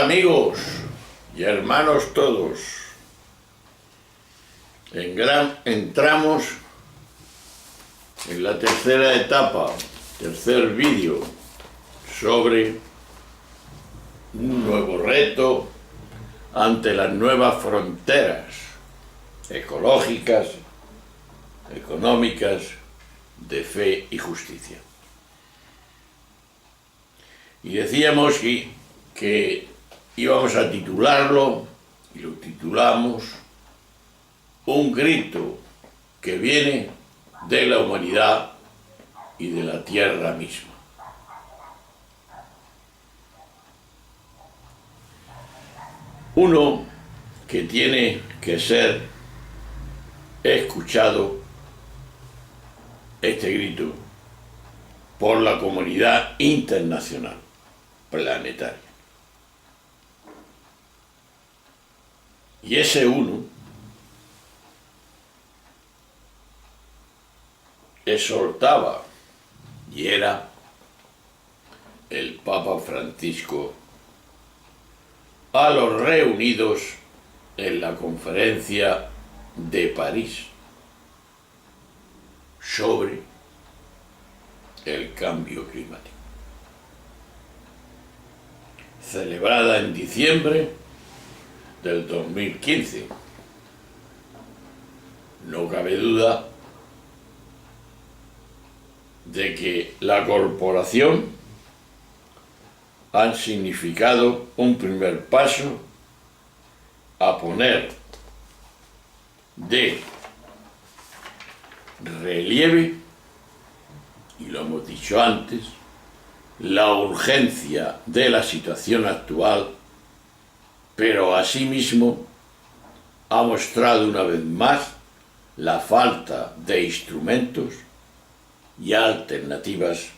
Hola amigos y hermanos todos. Entramos en la tercera etapa, tercer vídeo sobre un nuevo reto ante las nuevas fronteras ecológicas, económicas, de fe y justicia. Y decíamos que íbamos a titularlo, y lo titulamos, Un grito que viene de la humanidad y de la tierra misma. Uno que tiene que ser escuchado, este grito, por la comunidad internacional, planetaria. Y ese uno exhortaba y era el Papa Francisco a los reunidos en la conferencia de París sobre el cambio climático, celebrada en diciembre del 2015. No cabe duda de que la corporación han significado un primer paso a poner de relieve, y lo hemos dicho antes, la urgencia de la situación actual, pero asimismo ha mostrado una vez más la falta de instrumentos y alternativas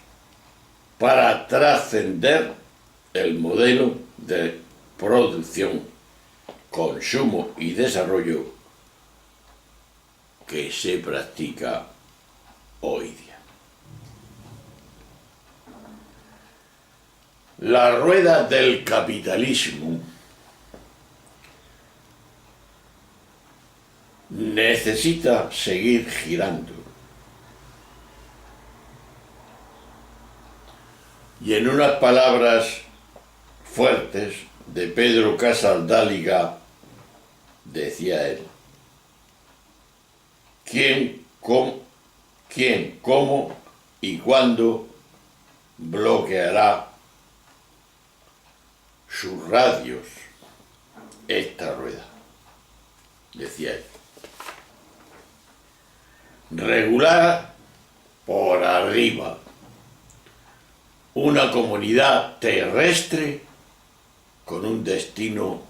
para trascender el modelo de producción, consumo y desarrollo que se practica hoy día. La rueda del capitalismo necesita seguir girando. Y en unas palabras fuertes de Pedro Casaldáliga, decía él: ¿Quién, cómo y cuándo bloqueará sus radios esta rueda? Decía él. Regular por arriba una comunidad terrestre con un destino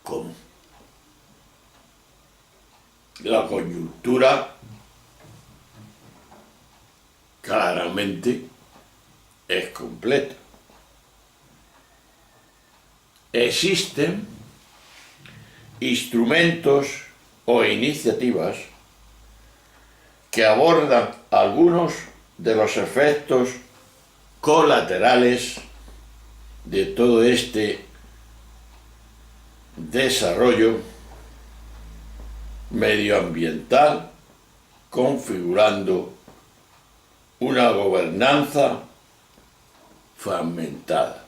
común. La coyuntura claramente es completa. Existen instrumentos o iniciativas que abordan algunos de los efectos colaterales de todo este desarrollo medioambiental, configurando una gobernanza fragmentada.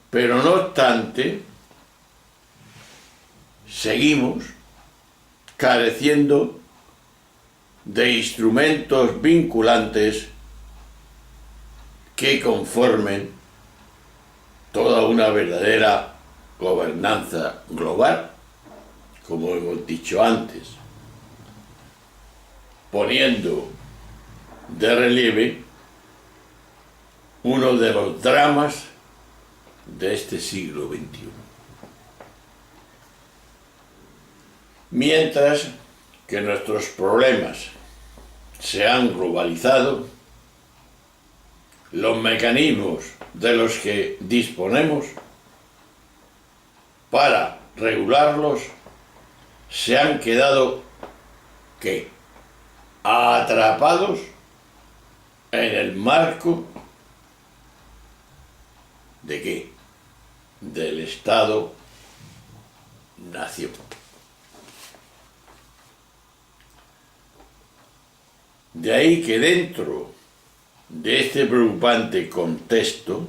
Pero no obstante, seguimos careciendo de instrumentos vinculantes que conformen toda una verdadera gobernanza global, como hemos dicho antes, poniendo de relieve uno de los dramas de este siglo XXI. Mientras que nuestros problemas se han globalizado, los mecanismos de los que disponemos para regularlos se han quedado atrapados en el marco ¿De qué? Del Estado-Nación. De ahí que dentro de este preocupante contexto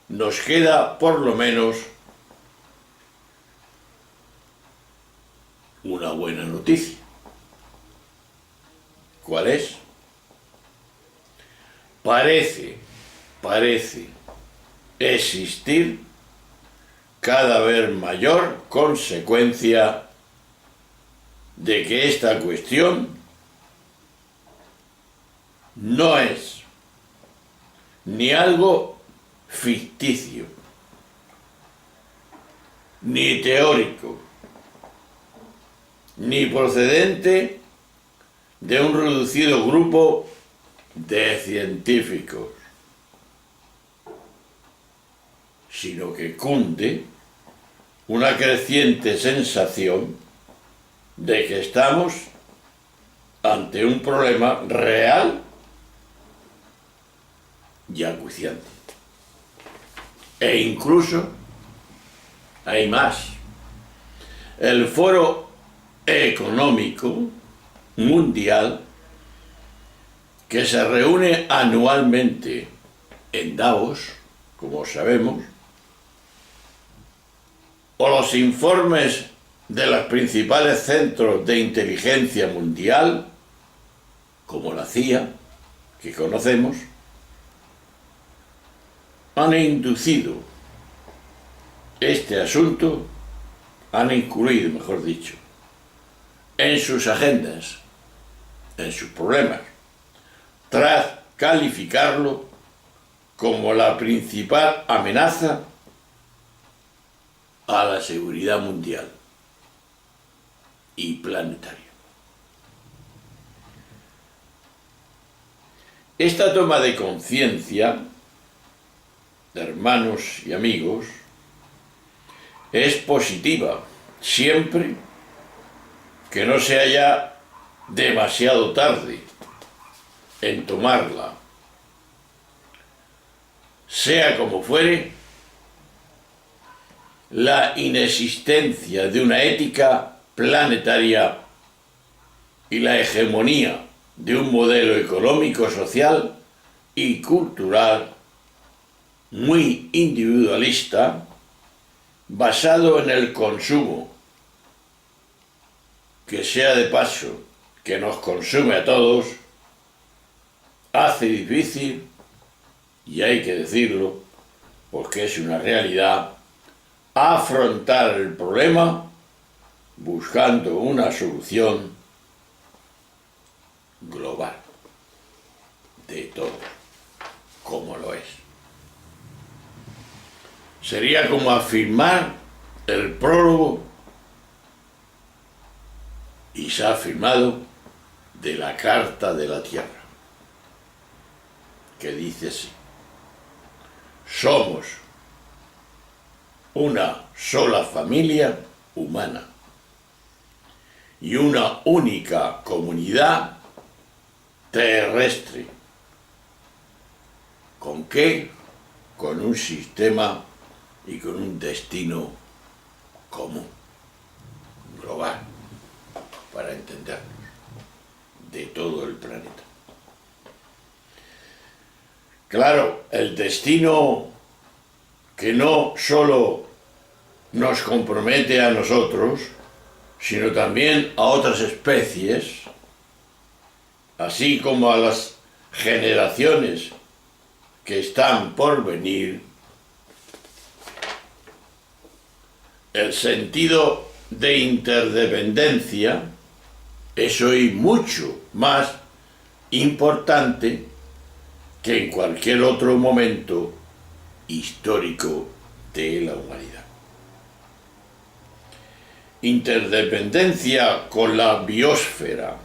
nos queda por lo menos una buena noticia. ¿Cuál es? Parece existir cada vez mayor consecuencia de que esta cuestión no es ni algo ficticio, ni teórico, ni procedente de un reducido grupo de científicos, sino que cunde una creciente sensación de que estamos ante un problema real y acuciante. E incluso hay más. El Foro Económico Mundial, que se reúne anualmente en Davos, como sabemos, o los informes de los principales centros de inteligencia mundial, como la CIA, que conocemos, han inducido este asunto, han incluido, mejor dicho, en sus agendas, en sus problemas, tras calificarlo como la principal amenaza a la seguridad mundial y planetaria. Esta toma de conciencia, hermanos y amigos, es positiva siempre que no se haya demasiado tarde en tomarla. Sea como fuere, la inexistencia de una ética planetaria y la hegemonía de un modelo económico, social y cultural muy individualista, basado en el consumo, que sea de paso, que nos consume a todos, hace difícil, y hay que decirlo, porque es una realidad, afrontar el problema buscando una solución global de todo, como lo es. Sería como afirmar el prólogo, y se ha afirmado, de la Carta de la Tierra, que dice así: somos una sola familia humana y una única comunidad terrestre. ¿Con qué? Con un sistema y con un destino común, global, para entendernos, de todo el planeta. Claro, el destino que no solo nos compromete a nosotros, sino también a otras especies, así como a las generaciones que están por venir. El sentido de interdependencia es hoy mucho más importante que en cualquier otro momento histórico de la humanidad. Interdependencia con la biosfera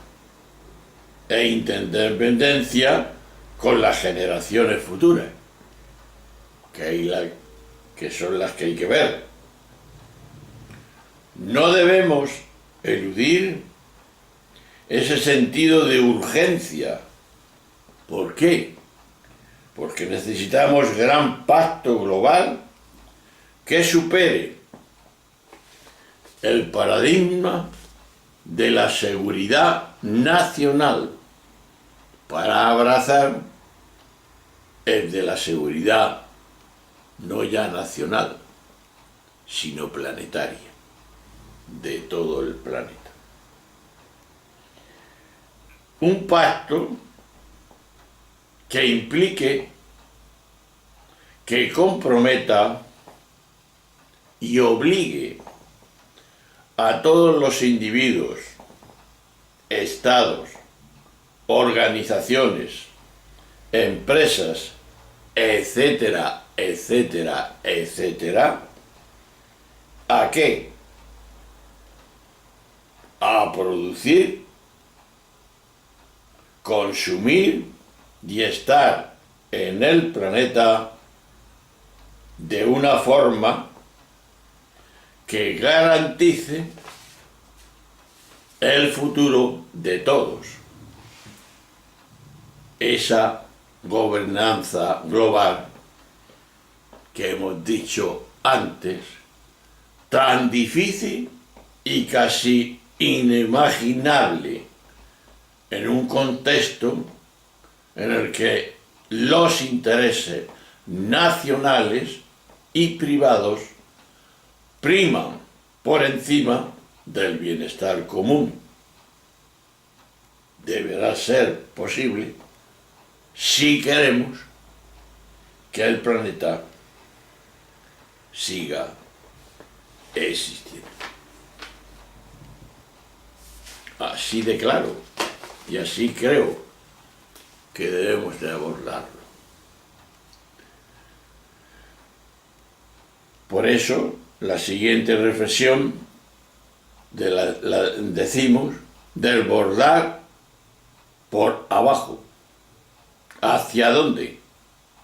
e interdependencia con las generaciones futuras, que son las que hay que ver. No debemos eludir ese sentido de urgencia. ¿Por qué? porque necesitamos gran pacto global que supere el paradigma de la seguridad nacional para abrazar el de la seguridad no ya nacional, sino planetaria, de todo el planeta. Un pacto que implique, que comprometa y obligue a todos los individuos, estados, organizaciones, empresas, etcétera, etcétera, etcétera, ¿a qué? A producir, consumir y estar en el planeta de una forma que garantice el futuro de todos. Esa gobernanza global que hemos dicho antes, tan difícil y casi inimaginable en un contexto en el que los intereses nacionales y privados priman por encima del bienestar común. Deberá ser posible si queremos que el planeta siga existiendo. Así de claro, y así creo que debemos de abordarlo. Por eso, la siguiente reflexión decimos del bordar por abajo. ¿Hacia dónde?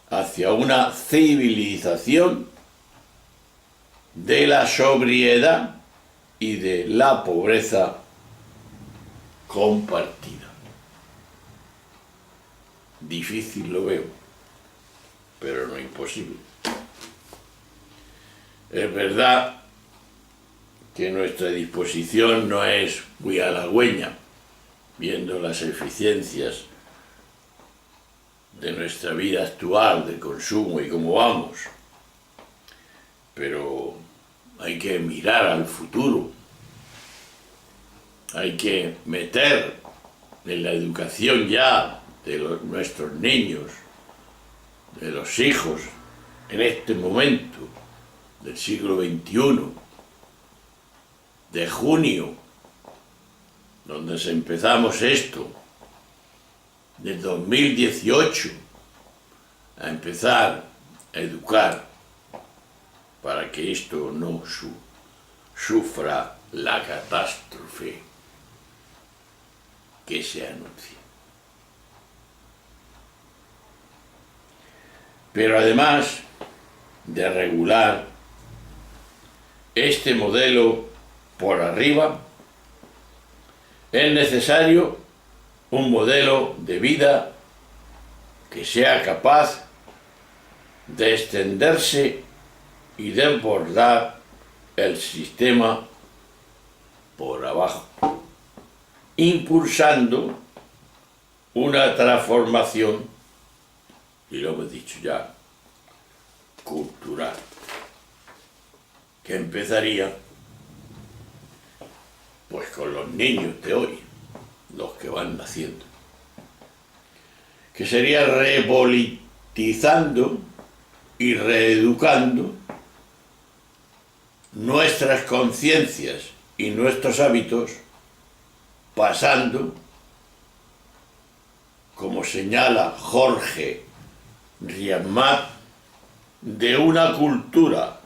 Hacia una civilización de la sobriedad y de la pobreza compartida. Difícil lo veo, pero no imposible. Es verdad que nuestra disposición no es muy halagüeña, viendo las eficiencias de nuestra vida actual, de consumo y cómo vamos. Pero hay que mirar al futuro. Hay que meter en la educación ya de nuestros niños, de los hijos, en este momento del siglo XXI, de junio, donde empezamos esto, del 2018, a empezar a educar para que esto no sufra la catástrofe que se anuncia. Pero además de regular este modelo por arriba, es necesario un modelo de vida que sea capaz de extenderse y desbordar el sistema por abajo, impulsando una transformación, y lo hemos dicho ya, cultural, que empezaría pues con los niños de hoy, los que van naciendo, que sería repolitizando y reeducando nuestras conciencias y nuestros hábitos, pasando, como señala Jorge Riamat, de una cultura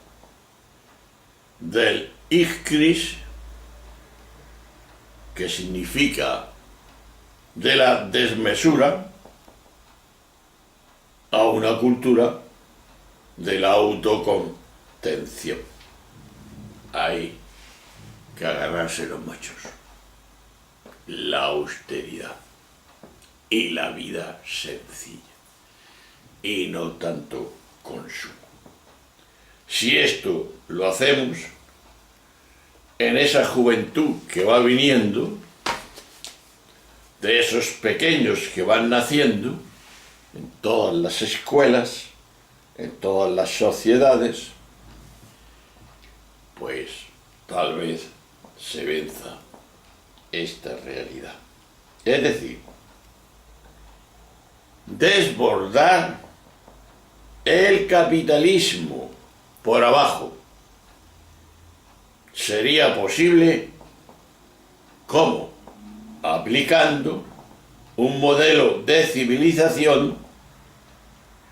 del Ichris, que significa de la desmesura, a una cultura de la autocontención. Hay que agarrarse los machos. La austeridad y la vida sencilla. y no tanto consumo. Si esto lo hacemos en esa juventud que va viniendo, de esos pequeños que van naciendo, en todas las escuelas, en todas las sociedades, pues tal vez se venza esta realidad. Es decir, desbordar el capitalismo por abajo sería posible ¿cómo? Aplicando un modelo de civilización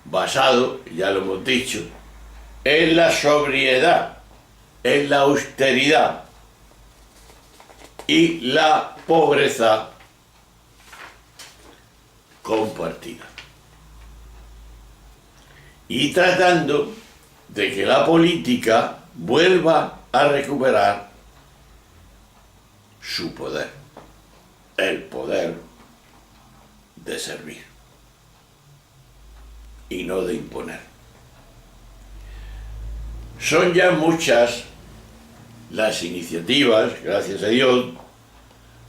basado, ya lo hemos dicho, en la sobriedad, en la austeridad y la pobreza compartida. Y tratando de que la política vuelva a recuperar su poder, el poder de servir y no de imponer. Son ya muchas las iniciativas, gracias a Dios,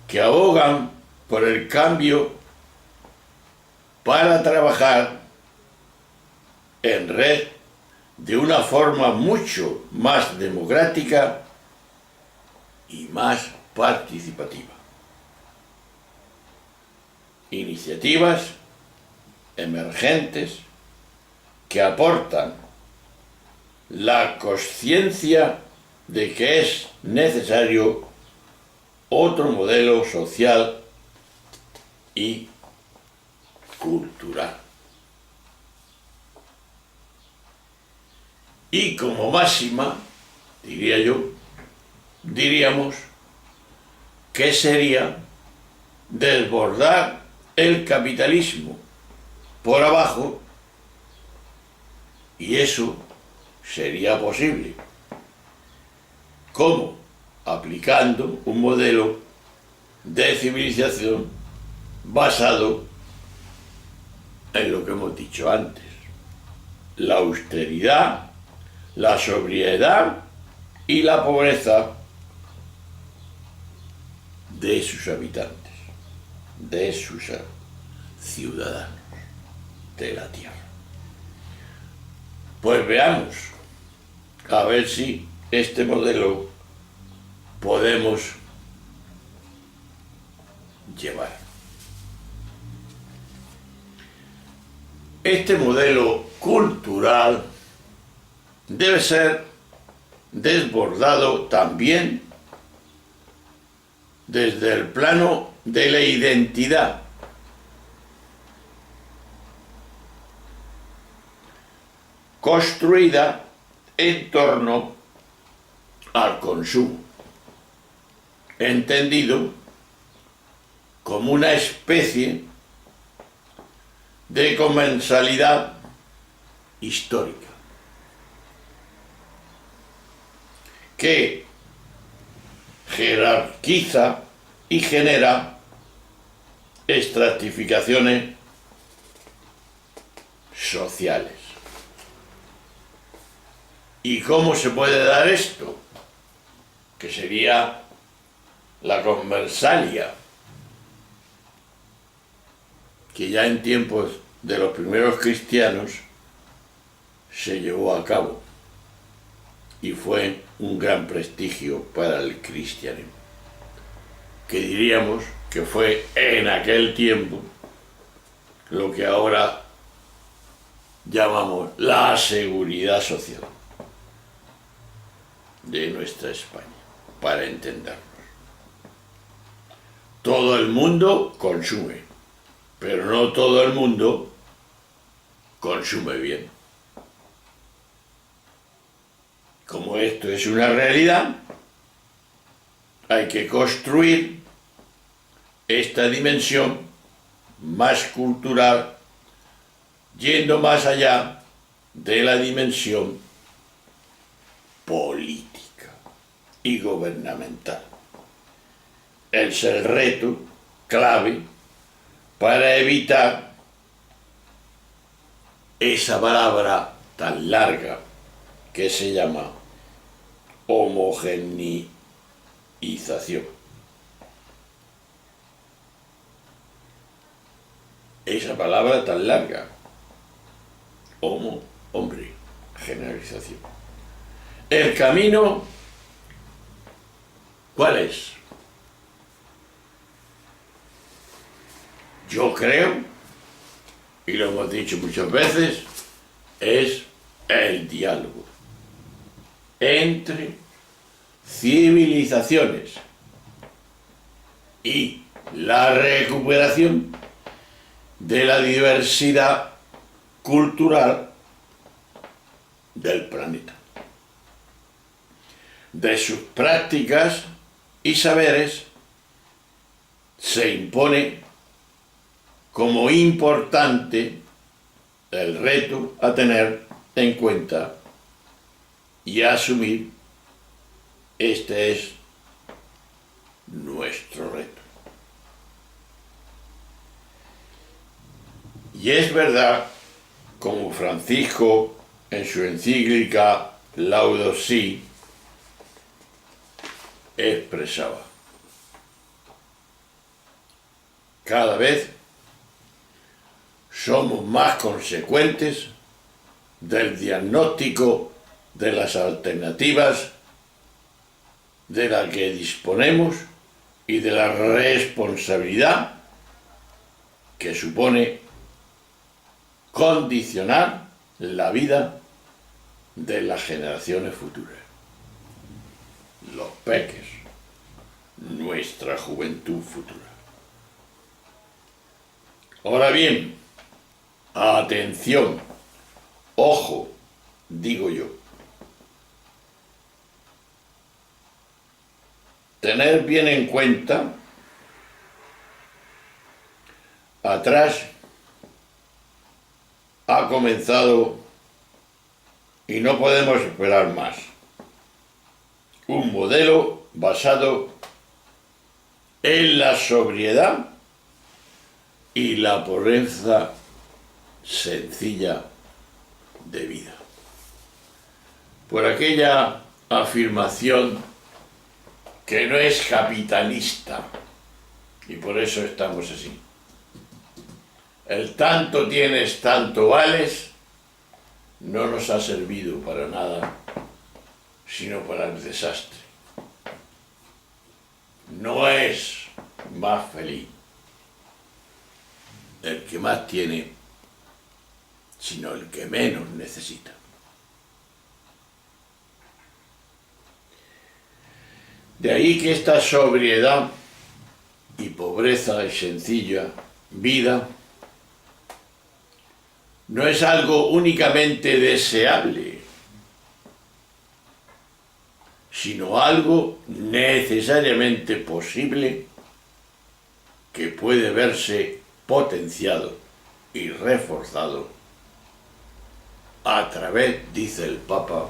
que abogan por el cambio para trabajar en red de una forma mucho más democrática y más participativa. Iniciativas emergentes que aportan la conciencia de que es necesario otro modelo social y cultural. Y como máxima, diríamos que sería desbordar el capitalismo por abajo, y eso sería posible. ¿Cómo? Aplicando un modelo de civilización basado en lo que hemos dicho antes: la austeridad, la sobriedad y la pobreza de sus habitantes, de sus ciudadanos de la tierra. Pues veamos, a ver si este modelo podemos llevar. Este modelo cultural debe ser desbordado también desde el plano de la identidad. Construida en torno al consumo, entendido como una especie de comensalidad histórica que jerarquiza y genera estratificaciones sociales. ¿Y cómo se puede dar esto? Que sería la conversalia, que ya en tiempos de los primeros cristianos se llevó a cabo y fue un gran prestigio para el cristianismo, que diríamos que fue en aquel tiempo lo que ahora llamamos la seguridad social de nuestra España, para entendernos. Todo el mundo consume, pero no todo el mundo consume bien. Como esto es una realidad, hay que construir esta dimensión más cultural, yendo más allá de la dimensión política y gubernamental. Es el reto clave para evitar esa palabra tan larga que se llama homogeneización. Esa palabra tan larga, homo, hombre, generalización. El camino, ¿cuál es? Yo creo, y lo hemos dicho muchas veces, es el diálogo entre civilizaciones y la recuperación de la diversidad cultural del planeta, de sus prácticas y saberes. Se impone como importante el reto a tener en cuenta y a asumir. Este es nuestro reto. Y es verdad, como Francisco en su encíclica Laudato Si expresaba, cada vez somos más consecuentes del diagnóstico de las alternativas de la que disponemos y de la responsabilidad que supone condicionar la vida de las generaciones futuras, los peques, nuestra juventud futura. Ahora bien, atención, ojo, digo yo. Tener bien en cuenta, atrás ha comenzado, y no podemos esperar más, un modelo basado en la sobriedad y la pobreza sencilla de vida. Por aquella afirmación que no es capitalista, y por eso estamos así. El tanto tienes, tanto vales, no nos ha servido para nada, sino para el desastre. No es más feliz el que más tiene, sino el que menos necesita. De ahí que esta sobriedad y pobreza y sencilla vida no es algo únicamente deseable, sino algo necesariamente posible que puede verse potenciado y reforzado a través, dice el Papa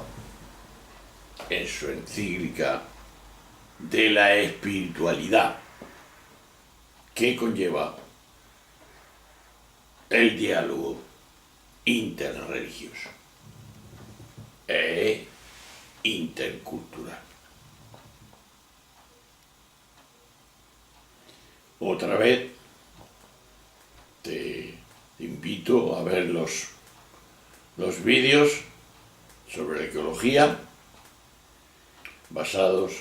en su encíclica, de la espiritualidad que conlleva el diálogo interreligioso e intercultural. Otra vez te invito a ver los vídeos sobre ecología basados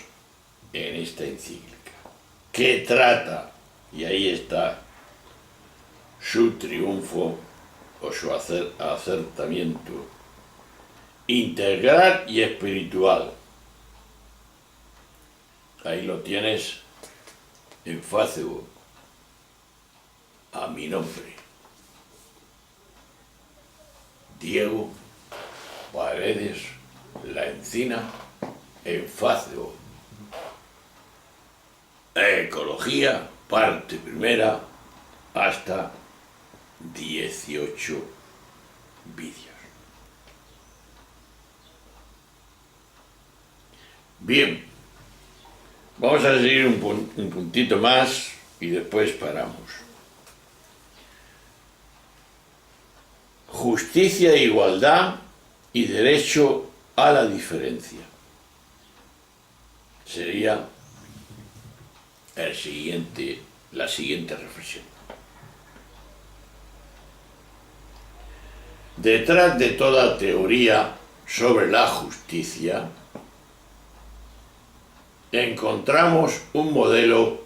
en esta encíclica, que trata, y ahí está su triunfo o su acertamiento integral y espiritual. Ahí lo tienes en Facebook, a mi nombre, Diego Paredes La Encina, en Facebook. Ecología, parte primera, hasta 18 vídeos. Bien, vamos a seguir un puntito más y después paramos. justicia e igualdad y derecho a la diferencia. Sería la siguiente reflexión. Detrás de toda teoría sobre la justicia encontramos un modelo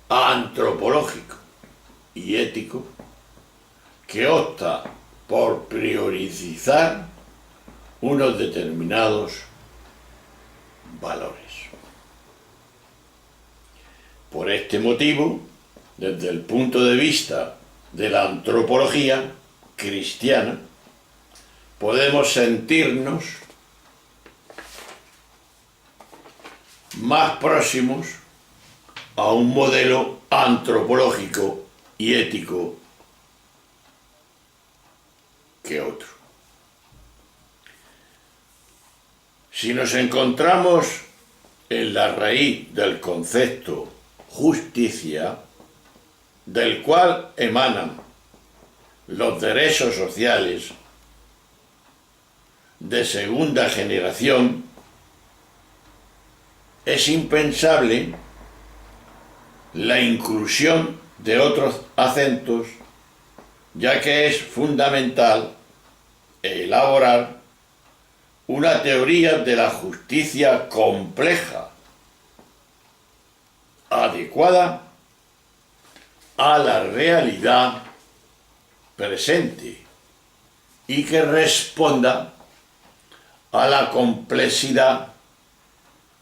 antropológico y ético que opta por priorizar unos determinados valores. Por este motivo, desde el punto de vista de la antropología cristiana, podemos sentirnos más próximos a un modelo antropológico y ético que otro. Si nos encontramos en la raíz del concepto justicia, del cual emanan los derechos sociales de segunda generación, es impensable la inclusión de otros acentos, ya que es fundamental elaborar una teoría de la justicia compleja, adecuada a la realidad presente y que responda a la complejidad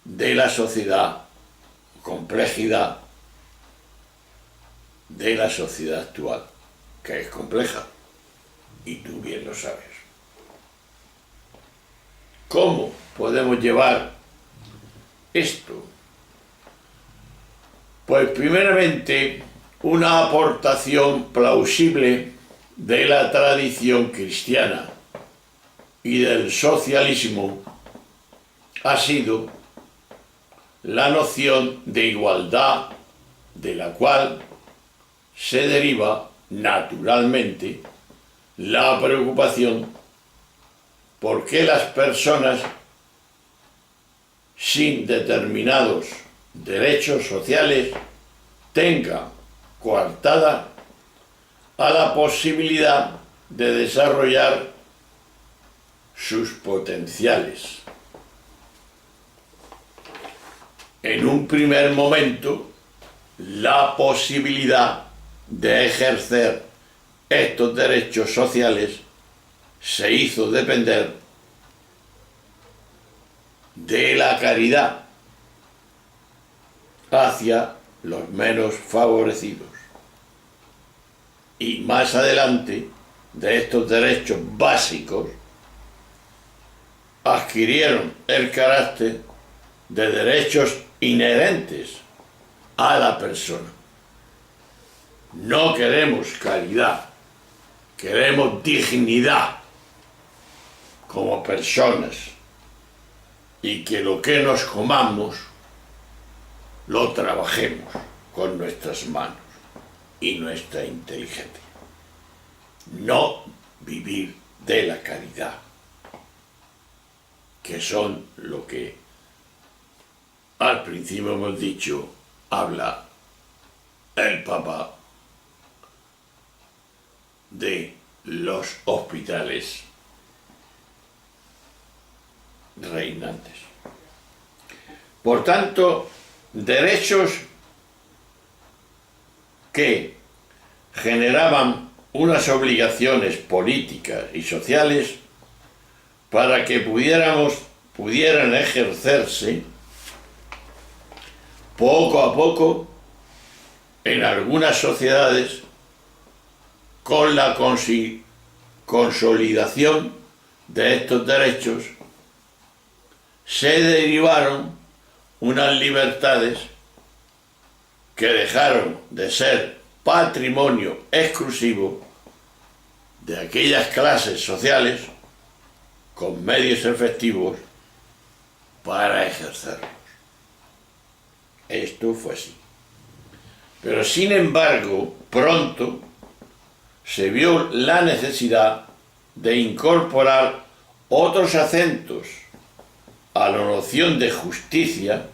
de la sociedad, complejidad de la sociedad actual, que es compleja, y tú bien lo sabes. ¿Cómo podemos llevar esto? Pues primeramente una aportación plausible de la tradición cristiana y del socialismo ha sido la noción de igualdad, de la cual se deriva naturalmente la preocupación por que las personas sin determinados derechos sociales tengan coartada a la posibilidad de desarrollar sus potenciales. En un primer momento, la posibilidad de ejercer estos derechos sociales se hizo depender de la caridad hacia los menos favorecidos. Y más adelante, de estos derechos básicos, adquirieron el carácter de derechos inherentes a la persona. No queremos caridad, queremos dignidad como personas, y que lo que nos comamos lo trabajemos con nuestras manos y nuestra inteligencia. No vivir de la caridad, que son lo que al principio hemos dicho, habla el Papa de los hospitales reinantes. Por tanto, derechos que generaban unas obligaciones políticas y sociales para que pudieran ejercerse poco a poco en algunas sociedades con la consolidación de estos derechos. Se derivaron unas libertades que dejaron de ser patrimonio exclusivo de aquellas clases sociales con medios efectivos para ejercerlos. Esto fue así. Pero sin embargo, pronto se vio la necesidad de incorporar otros acentos a la noción de justicia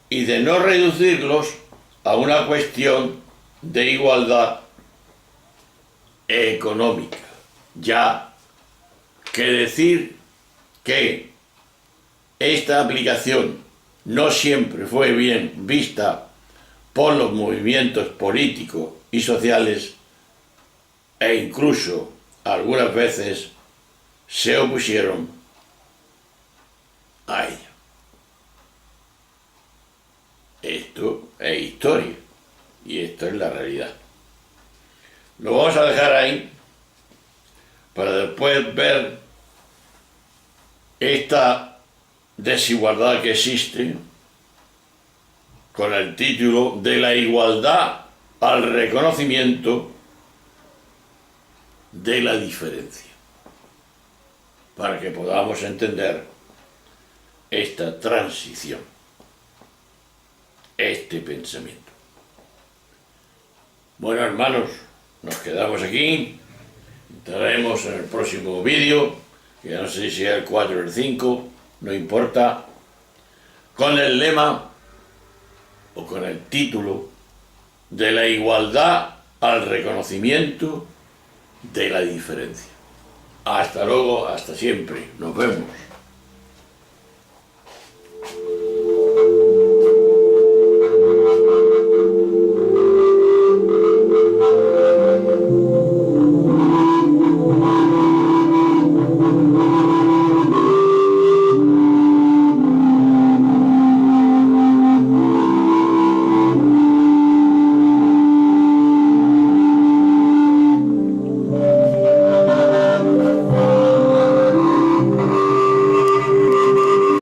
y de no reducirlos a una cuestión de igualdad económica, ya que decir que esta aplicación no siempre fue bien vista por los movimientos políticos y sociales e incluso algunas veces se opusieron a ella. Esto es historia y esto es la realidad. Lo vamos a dejar ahí para después ver esta desigualdad que existe con el título de la igualdad al reconocimiento de la diferencia, para que podamos entender esta transición, este pensamiento. Bueno, hermanos, nos quedamos aquí, entraremos en el próximo vídeo, que ya no sé si es el 4 o el 5, no importa, con el lema o con el título de la igualdad al reconocimiento de la diferencia. Hasta luego, hasta siempre, nos vemos.